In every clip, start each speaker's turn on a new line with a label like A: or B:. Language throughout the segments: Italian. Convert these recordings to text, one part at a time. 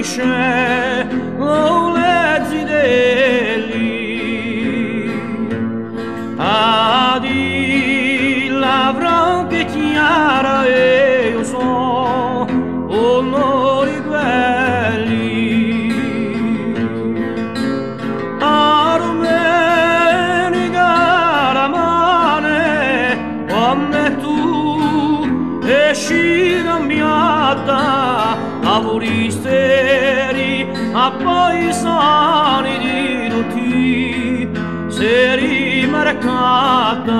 A: finisce con le zidelli. Adi la branca chiara e io so onori quelli. Armenica la mane quando tu esci cambiata a voristeri a paesani di tutti seri mercata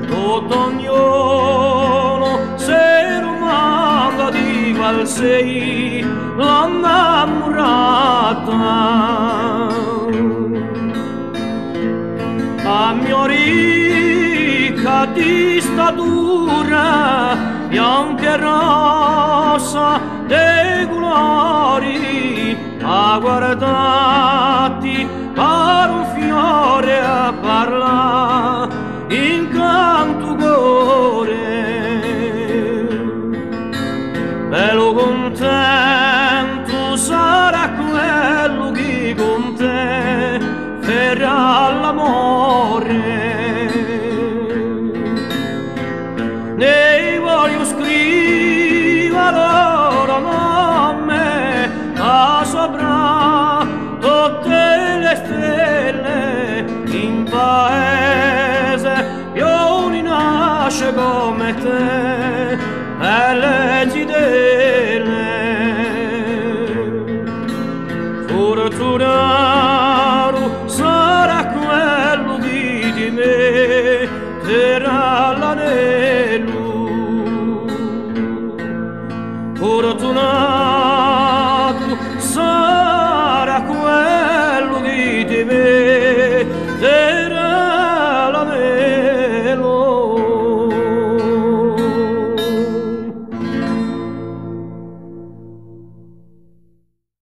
A: tutto ognuno se romanda di qual sei l'innamorata a mia ricca di statura bianca e rossa dei colori a guardarti per un fiore a parlare in canto cuore bello contento sarà quello che con te farà l'amore. Ne voglio scrivere loro nome a sopra tutte le stelle in paese io ne nasce come te e le zidelle fortunato sarà quello di me